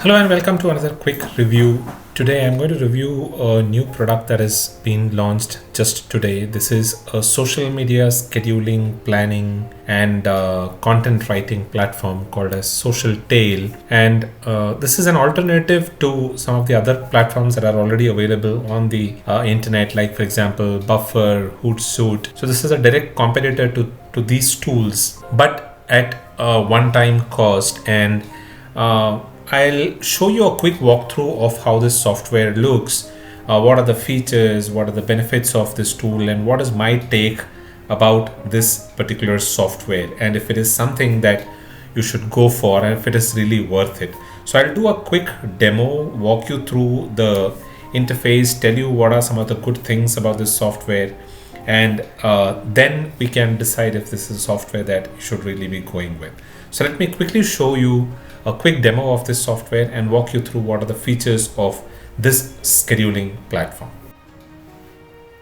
Hello and welcome to another quick review. Today I'm going to review a new product that has been launched just today. This is a social media scheduling, planning, and content writing platform called as SocialTale. And this is an alternative to some of the other platforms that are already available on the internet, like, for example, Buffer, Hootsuite. So this is a direct competitor to these tools, but at a one-time cost. And I'll show you a quick walkthrough of how this software looks, what are the features, what are the benefits of this tool, and what is my take about this particular software, and if it is something that you should go for and if it is really worth it. So I'll do a quick demo, walk you through the interface, tell you what are some of the good things about this software, and then we can decide if this is a software that you should really be going with. So let me quickly show you a quick demo of this software and walk you through what are the features of this scheduling platform.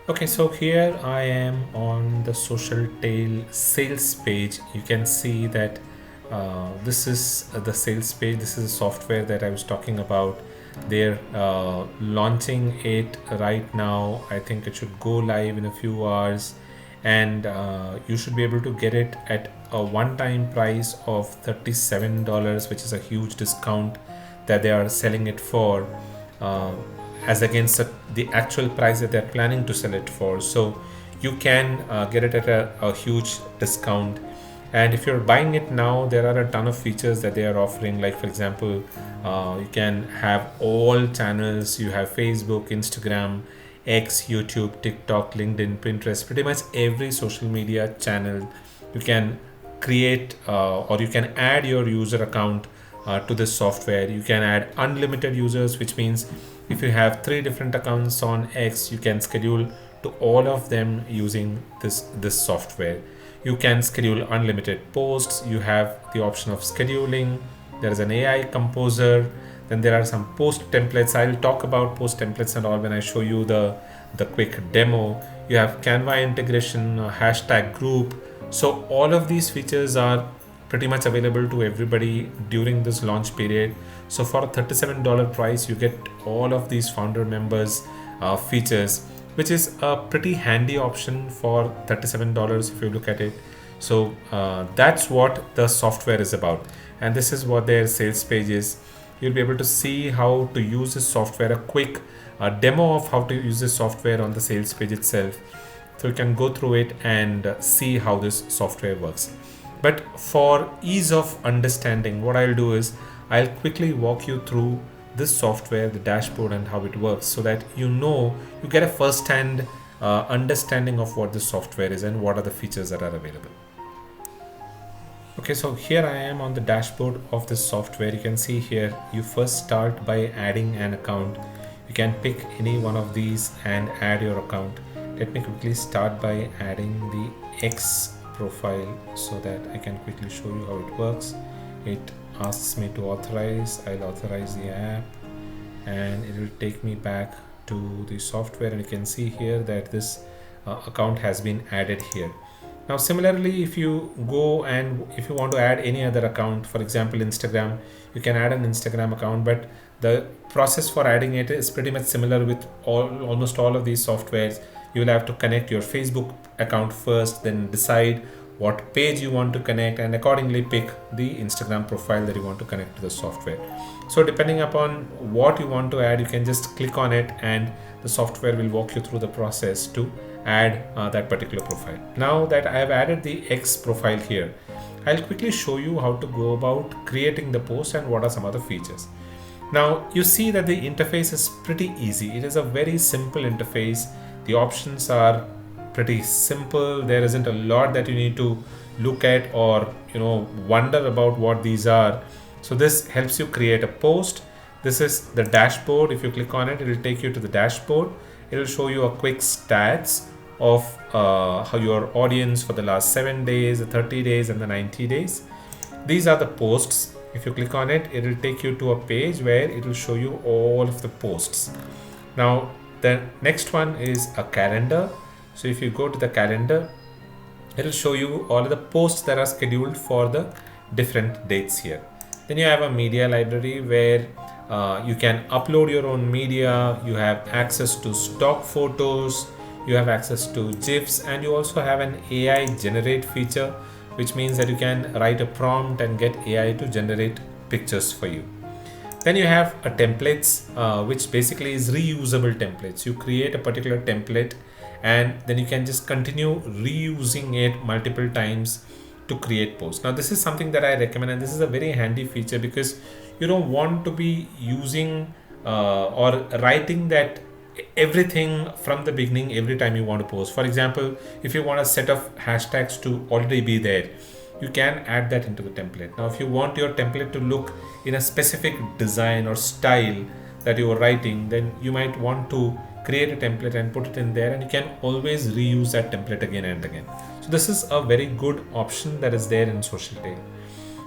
Okay, so here I am on the SocialTale sales page. You can see that this is the sales page. This is a software that I was talking about. They're launching it right now. I think it should go live in a few hours, and you should be able to get it at a one-time price of $37, which is a huge discount that they are selling it for, as against the actual price that they're planning to sell it for. So you can get it at a huge discount. And if you're buying it now, there are a ton of features that they are offering. Like, for example, you can have all channels. You have Facebook, Instagram, X, YouTube, TikTok, LinkedIn, Pinterest, pretty much every social media channel. You can create or you can add your user account to this software. You can add unlimited users, which means if you have 3 different accounts on X, you can schedule to all of them using this software. You can schedule unlimited posts. You have the option of scheduling. There is an AI composer. Then there are some post templates. I'll talk about post templates and all when I show you the quick demo. You have Canva integration, hashtag group. So all of these features are pretty much available to everybody during this launch period. So for a $37 price, you get all of these founder members features, which is a pretty handy option for $37 if you look at it. So that's what the software is about, and this is what their sales page is. You'll be able to see how to use this software, a quick demo of how to use this software on the sales page itself. So you can go through it and see how this software works. But for ease of understanding, what I'll do is I'll quickly walk you through this software, the dashboard, and how it works, so that you get a first-hand understanding of what this software is and what are the features that are available. Okay, so here I am on the dashboard of this software. You can see here you first start by adding an account. You can pick any one of these and add your account. Let me quickly start by adding the X profile so that I can quickly show you how it works. It asks me to authorize. I'll authorize the app, and it will take me back to the software, and you can see here that this account has been added here. Now similarly, if you go and if you want to add any other account, for example Instagram, you can add an Instagram account, but the process for adding it is pretty much similar with almost all of these softwares. You will have to connect your Facebook account first, then decide what page you want to connect, and accordingly pick the Instagram profile that you want to connect to the software. So depending upon what you want to add, you can just click on it and the software will walk you through the process to add that particular profile. Now that I have added the X profile here, I'll quickly show you how to go about creating the post and what are some other features. Now you see that the interface is pretty easy. It is a very simple interface. The options are pretty simple. There isn't a lot that you need to look at or wonder about what these are. So this helps you create a post. This is the dashboard. If you click on it, it will take you to the dashboard. It will show you a quick stats of how your audience for the last 7 days, the 30 days, and the 90 days. These are the posts. If you click on it, it will take you to a page where it will show you all of the posts. Now the next one is a calendar. So if you go to the calendar, it will show you all of the posts that are scheduled for the different dates here. Then you have a media library where You can upload your own media, you have access to stock photos, you have access to GIFs, and you also have an AI generate feature, which means that you can write a prompt and get AI to generate pictures for you. Then you have a templates, which basically is reusable templates. You create a particular template and then you can just continue reusing it multiple times to create posts. Now this is something that I recommend, and this is a very handy feature because you don't want to be using or writing that everything from the beginning every time you want to post. For example, if you want a set of hashtags to already be there, you can add that into the template. Now if you want your template to look in a specific design or style that you are writing, then you might want to create a template and put it in there, and you can always reuse that template again and again. So this is a very good option that is there in SocialTale.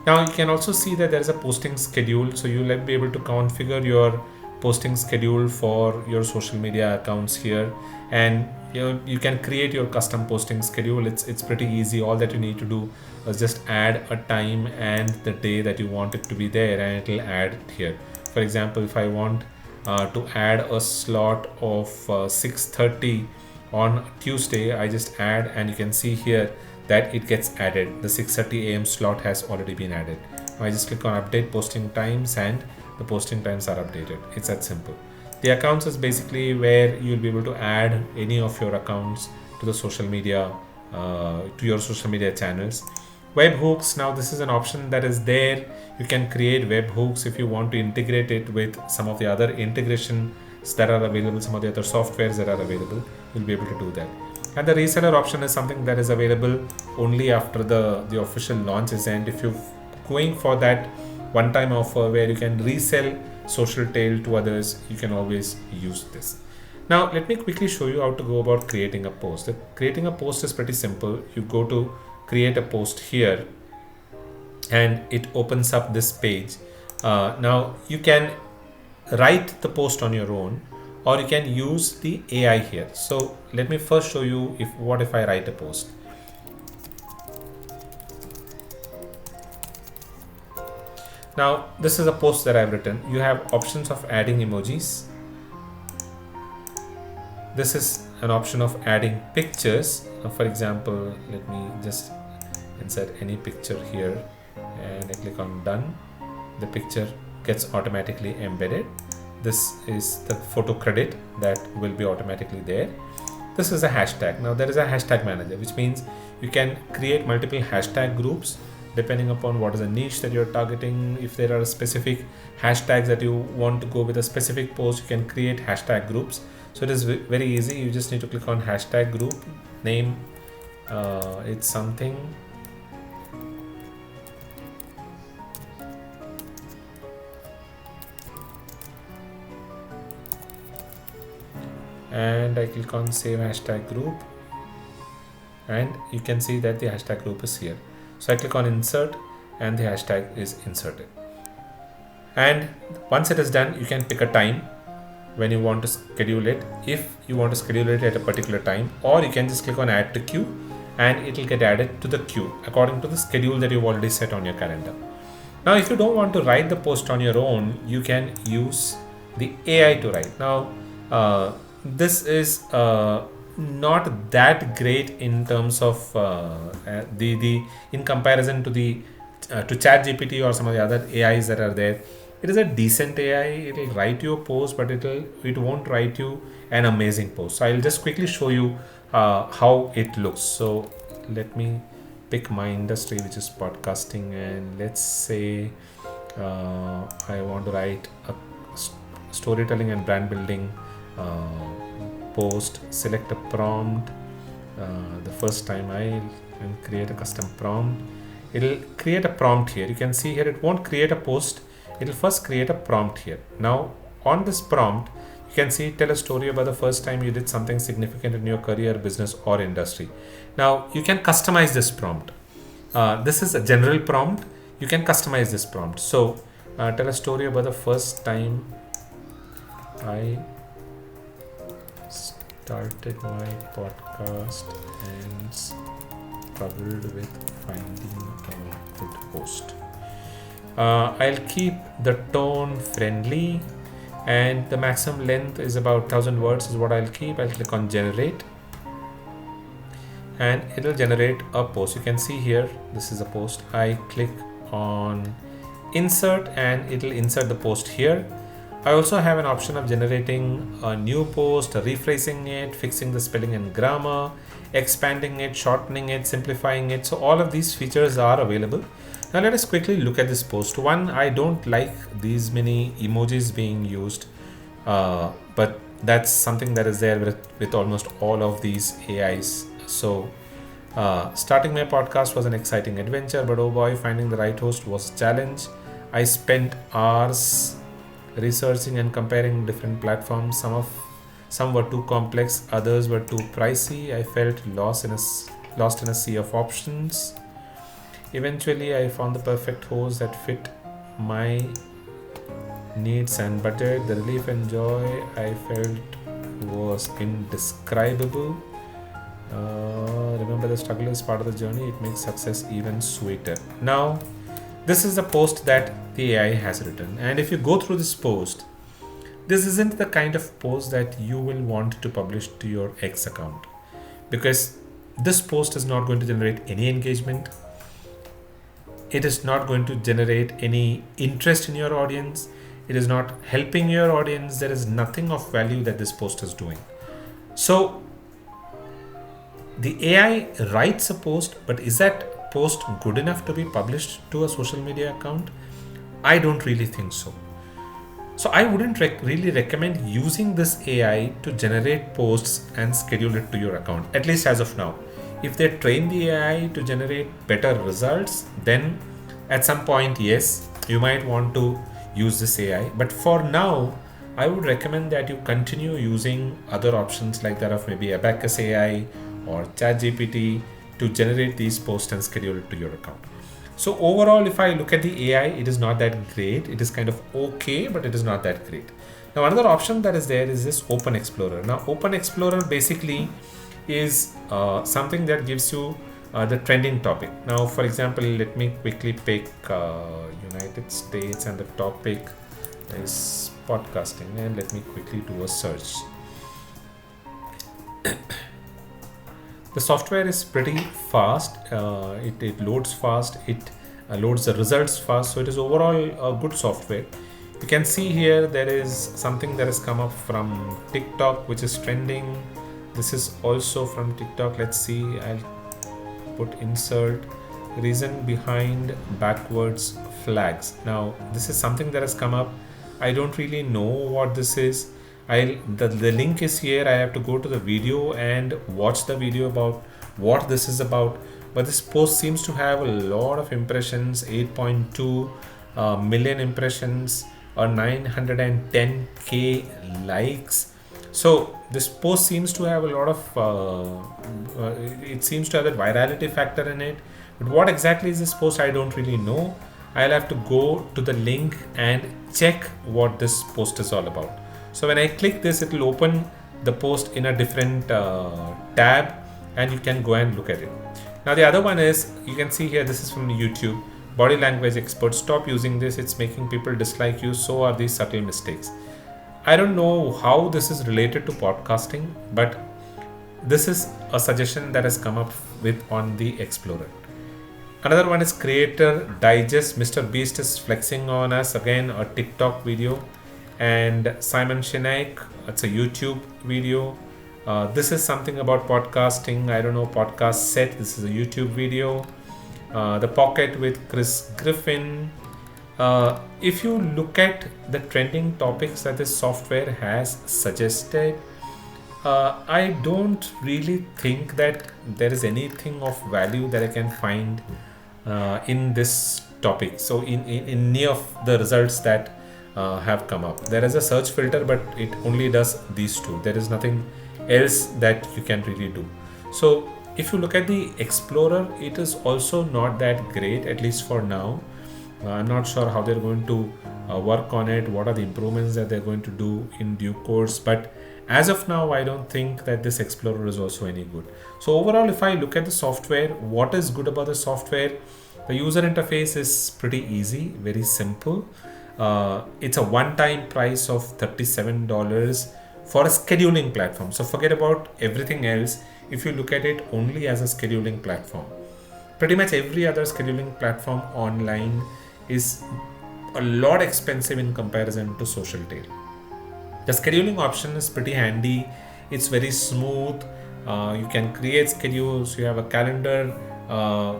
Now you can also see that there is a posting schedule, so you'll be able to configure your posting schedule for your social media accounts here, and you can create your custom posting schedule. It's pretty easy. All that you need to do is just add a time and the day that you want it to be there, and it will add it here. For example, if I want to add a slot of 6:30 on Tuesday, I just add, and you can see here that it gets added. The 6:30 a.m. slot has already been added. Now I just click on update posting times and the posting times are updated. It's that simple. The accounts is basically where you'll be able to add any of your accounts to the social media, to your social media channels. Webhooks, now this is an option that is there. You can create webhooks if you want to integrate it with some of the other integrations that are available, some of the other softwares that are available. You'll be able to do that. And the reseller option is something that is available only after the official launch is end. If you're going for that one-time offer where you can resell SocialTale to others, you can always use this. Now let me quickly show you how to go about creating a post. Creating a post is pretty simple. You go to create a post here and it opens up this page. Now you can write the post on your own, or you can use the AI here. So let me first show you what if I write a post. Now this is a post that I've written. You have options of adding emojis. This is an option of adding pictures. For example, let me just insert any picture here and I click on done. The picture gets automatically embedded. This is the photo credit that will be automatically there. This is a hashtag. Now there is a hashtag manager, which means you can create multiple hashtag groups depending upon what is the niche that you're targeting. If there are specific hashtags that you want to go with a specific post, you can create hashtag groups. So it is very easy. You just need to click on hashtag group name. It's something. And I click on save hashtag group, and you can see that the hashtag group is here. So I click on insert and the hashtag is inserted. And once it is done, you can pick a time when you want to schedule it, if you want to schedule it at a particular time, or you can just click on add to queue and it will get added to the queue according to the schedule that you've already set on your calendar. Now if you don't want to write the post on your own, you can use the AI to write. Now this is not that great in terms of the in comparison to the to ChatGPT or some of the other AIs that are there. It is a decent AI. It will write you a post, but it won't write you an amazing post. So I'll just quickly show you how it looks. So let me pick my industry, which is podcasting, and let's say I want to write a storytelling and brand building post. Select a prompt. The first time I will create a custom prompt. It'll create a prompt here. You can see here it won't create a post. It'll first create a prompt here. Now on this prompt, you can see tell a story about the first time you did something significant in your career, business or industry. Now you can customize this prompt. This is a general prompt. You can customize this prompt. So tell a story about the first time I started my podcast and struggled with finding a good host. I'll keep the tone friendly, and the maximum length is about 1000 words is what I'll keep. I'll click on generate, and it'll generate a post. You can see here, this is a post. I click on insert and it'll insert the post here. I also have an option of generating a new post, rephrasing it, fixing the spelling and grammar, expanding it, shortening it, simplifying it. So all of these features are available. Now let us quickly look at this post. One, I don't like these many emojis being used, but that's something that is there with almost all of these AIs. So starting my podcast was an exciting adventure, but oh boy, finding the right host was a challenge. I spent hours researching and comparing different platforms. Some were too complex, others were too pricey. I felt lost in a sea of options. Eventually, I found the perfect host that fit my needs and budget. The relief and joy I felt was indescribable. Remember, the struggle is part of the journey. It makes success even sweeter. Now, this is the post that the AI has written, and if you go through this post, this isn't the kind of post that you will want to publish to your X account, because this post is not going to generate any engagement. It is not going to generate any interest in your audience. It is not helping your audience. There is nothing of value that this post is doing. So the AI writes a post, but is that post good enough to be published to a social media account? I don't really think so. So I wouldn't really recommend using this AI to generate posts and schedule it to your account, at least as of now. If they train the AI to generate better results, then at some point, yes, you might want to use this AI. But for now, I would recommend that you continue using other options like that of maybe Abacus AI or ChatGPT to generate these posts and schedule it to your account. So overall, if I look at the AI, it is not that great. It is kind of okay, but it is not that great. Now, another option that is there is this Open Explorer. Now, Open Explorer basically is something that gives you the trending topic. Now, for example, let me quickly pick United States, and the topic is podcasting, and let me quickly do a search. The software is pretty fast. It loads fast. It loads the results fast. So it is overall a good software. You can see here there is something that has come up from TikTok, which is trending. This is also from TikTok. Let's see. I'll put insert reason behind backwards flags. Now this is something that has come up. I don't really know what this is. The link is here. I have to go to the video and watch the video about what this is about. But this post seems to have a lot of impressions, 8.2 million impressions or 910k likes. So this post seems to have a lot of, it seems to have a virality factor in it. But what exactly is this post? I don't really know. I'll have to go to the link and check what this post is all about. So when I click this, it will open the post in a different tab, and you can go and look at it. Now the other one is, you can see here, this is from YouTube. Body language experts, stop using this. It's making people dislike you. So are these subtle mistakes. I don't know how this is related to podcasting, but this is a suggestion that has come up with on the Explorer. Another one is Creator Digest. Mr. Beast is flexing on us. Again, a TikTok video. And Simon Sinek, it's a YouTube video. This is something about podcasting. I don't know, podcast set. This is a YouTube video. The Pocket with Chris Griffin. If you look at the trending topics that this software has suggested, I don't really think that there is anything of value that I can find in this topic. So in any of the results that have come up, there is a search filter, but it only does these two. There is nothing else that you can really do. So if you look at the Explorer, it is also not that great, at least for now. I'm not sure how they're going to work on it, what are the improvements that they're going to do in due course, but as of now, I don't think that this Explorer is also any good. So overall, if I look at the software, what is good about the software? The user interface is pretty easy, very simple. It's a one-time price of $37 for a scheduling platform. So forget about everything else. If you look at it only as a scheduling platform, pretty much every other scheduling platform online is a lot expensive in comparison to SocialTale. The scheduling option is pretty handy. It's very smooth. You can create schedules. You have a calendar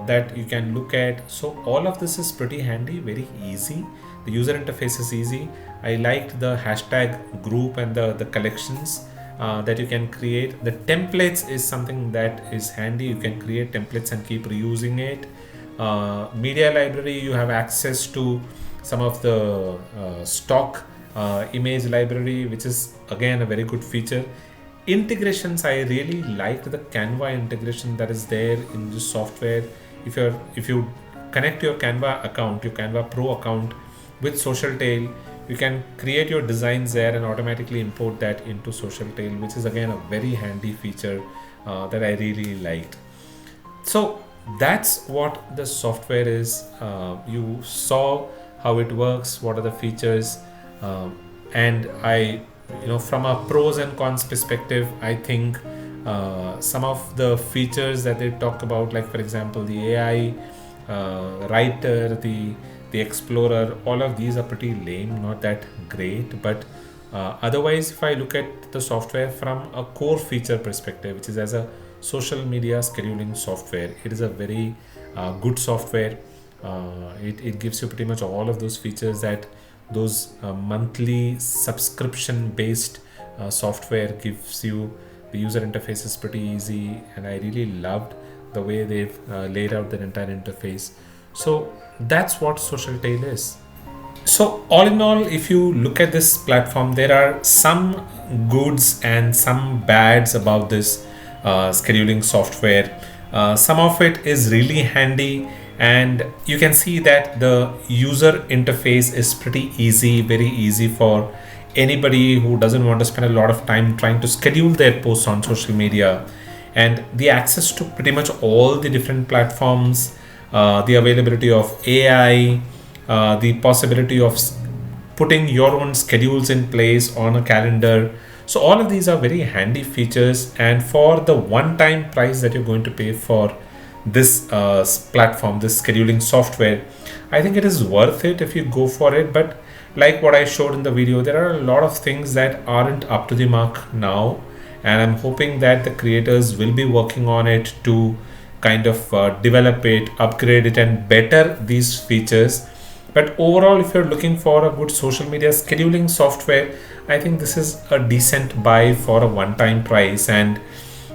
that you can look at. So all of this is pretty handy, very easy. The user interface is easy. I liked the hashtag group and the collections that you can create. The templates is something that is handy. You can create templates and keep reusing it. Media library, you have access to some of the stock image library, which is again a very good feature. Integrations, I really liked the Canva integration that is there in this software. If you connect your Canva account, your Canva Pro account with SocialTale, you can create your designs there and automatically import that into SocialTale, which is again a very handy feature that I really liked. So that's what the software is. You saw how it works, what are the features, and from a pros and cons perspective, I think some of the features that they talk about, like for example the AI writer, the explorer, all of these are pretty lame, not that great. But otherwise, if I look at the software from a core feature perspective, which is as a social media scheduling software, it is a very good software. It gives you pretty much all of those features that those monthly subscription based software gives you. The user interface is pretty easy, and I really loved the way they've laid out their entire interface. So that's what SocialTale is. So all in all, if you look at this platform, there are some goods and some bads about this scheduling software. Some of it is really handy, and you can see that the user interface is pretty easy, very easy for anybody who doesn't want to spend a lot of time trying to schedule their posts on social media. And the access to pretty much all the different platforms, the availability of AI, the possibility of putting your own schedules in place on a calendar. So all of these are very handy features, and for the one-time price that you're going to pay for this platform, this scheduling software, I think it is worth it if you go for it. But like what I showed in the video, there are a lot of things that aren't up to the mark now, and I'm hoping that the creators will be working on it to kind of develop it, upgrade it, and better these features. But overall, if you're looking for a good social media scheduling software, I think this is a decent buy for a one-time price. And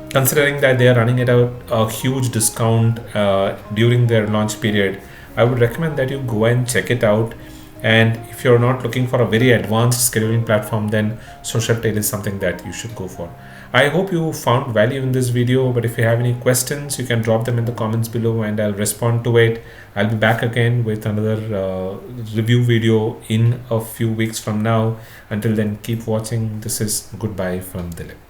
considering that they are running at a huge discount during their launch period, I would recommend that you go and check it out. And if you're not looking for a very advanced scheduling platform, then SocialTale is something that you should go for. I hope you found value in this video, but if you have any questions, you can drop them in the comments below and I'll respond to it. I'll be back again with another review video in a few weeks from now. Until then, keep watching. This is goodbye from Dilip.